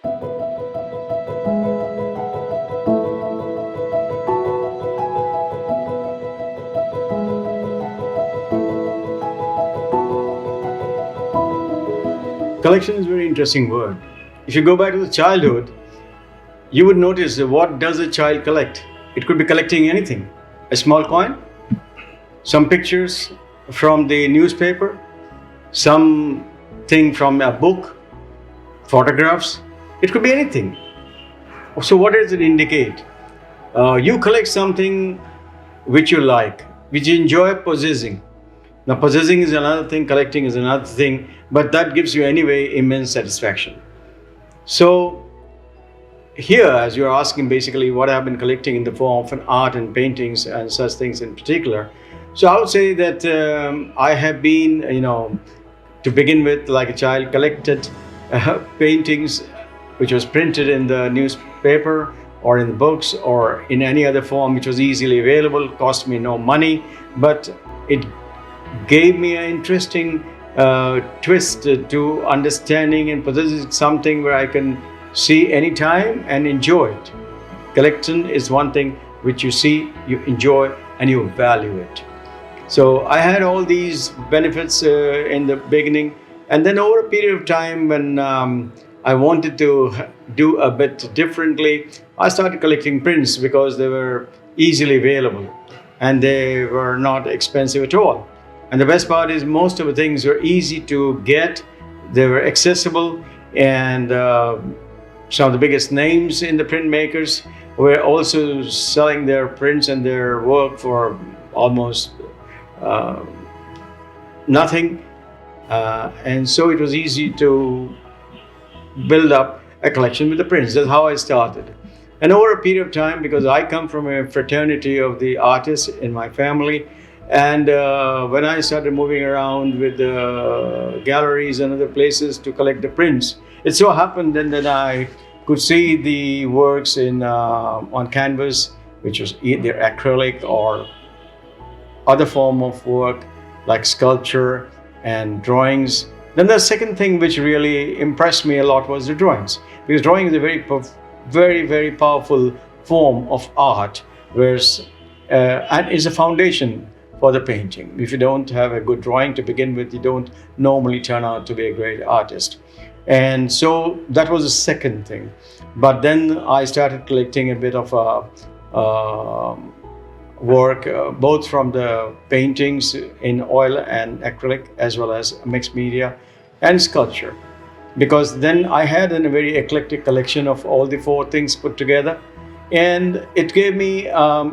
Collection is a very interesting word. If you go back to the childhood, you would notice that what does a child collect? It could be collecting anything. A small coin, some pictures from the newspaper, something from a book, photographs. It could be anything. So what does it indicate? You collect something which you like, which you enjoy possessing. Now, possessing is another thing, collecting is another thing, but that gives you anyway immense satisfaction. So, here, as you're asking basically what I've been collecting in the form of an art and paintings and such things in particular. So, I would say that I have been, to begin with, like a child, collected paintings which was printed in the newspaper or in the books or in any other form which was easily available, cost me no money, but it gave me an interesting twist to understanding and possessing something where I can see anytime and enjoy it. Collection is one thing which you see, you enjoy, and you value it. So I had all these benefits in the beginning, and then over a period of time when I wanted to do a bit differently, I started collecting prints because they were easily available and they were not expensive at all. And the best part is most of the things were easy to get, they were accessible, and some of the biggest names in the printmakers were also selling their prints and their work for almost nothing. And so it was easy to build up a collection with the prints. That's how I started. And over a period of time, because I come from a fraternity of the artists in my family, and when I started moving around with the galleries and other places to collect the prints, it so happened then that I could see the works on canvas, which was either acrylic or other form of work like sculpture and drawings. Then the second thing which really impressed me a lot was the drawings, because drawing is a very, very powerful form of art, and is a foundation for the painting. If you don't have a good drawing to begin with, you don't normally turn out to be a great artist. And so that was the second thing. But then I started collecting a bit of work, both from the paintings in oil and acrylic, as well as mixed media and sculpture. Because then I had a very eclectic collection of all the four things put together. And it gave me a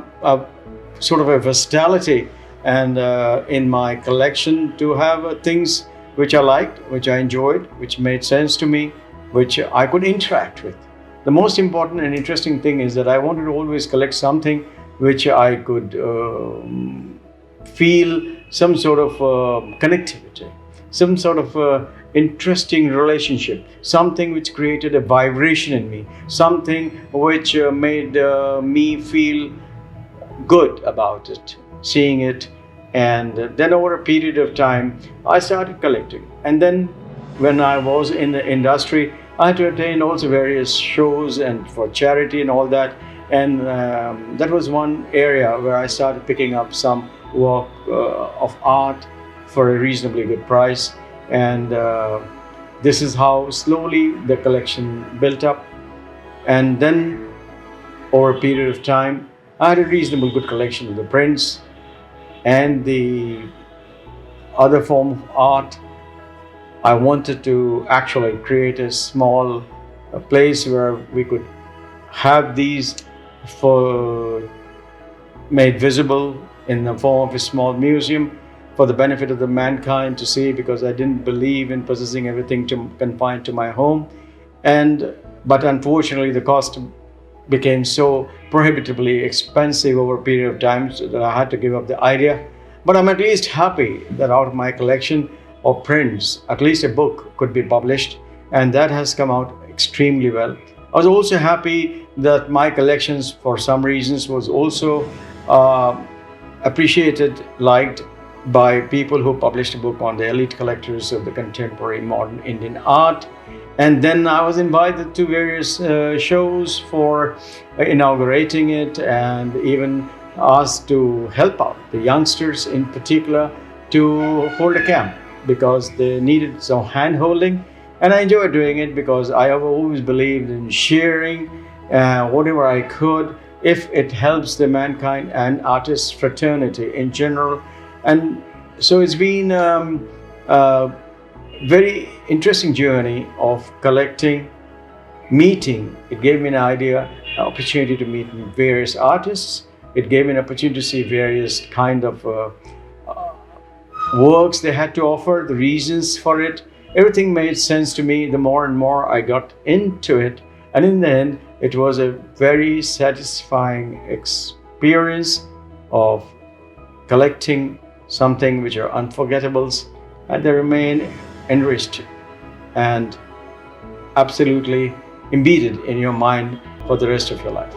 sort of a versatility and in my collection to have things which I liked, which I enjoyed, which made sense to me, which I could interact with. The most important and interesting thing is that I wanted to always collect something which I could feel some sort of connectivity, some sort of interesting relationship, something which created a vibration in me, something which made me feel good about it, seeing it. And then over a period of time, I started collecting. And then when I was in the industry, I had to attend also various shows and for charity and all that. And that was one area where I started picking up some work of art for a reasonably good price. And this is how slowly the collection built up. And then over a period of time, I had a reasonable good collection of the prints and the other form of art. I wanted to actually create a small place where we could have these made visible in the form of a small museum for the benefit of the mankind to see, because I didn't believe in possessing everything confined to my home. But unfortunately, the cost became so prohibitively expensive over a period of time that I had to give up the idea. But I'm at least happy that out of my collection of prints, at least a book could be published, and that has come out extremely well. I was also happy that my collections, for some reasons, was also appreciated, liked by people who published a book on the elite collectors of the contemporary modern Indian art. And then I was invited to various shows for inaugurating it, and even asked to help out the youngsters in particular to hold a camp because they needed some hand holding. And I enjoyed doing it because I have always believed in sharing whatever I could if it helps the mankind and artist fraternity in general. And so it's been a very interesting journey of collecting, meeting. It gave me an idea, an opportunity to meet various artists. It gave me an opportunity to see various kind of works they had to offer, the reasons for it. Everything made sense to me the more and more I got into it. And in the end, it was a very satisfying experience of collecting something which are unforgettables, and they remain enriched and absolutely embedded in your mind for the rest of your life.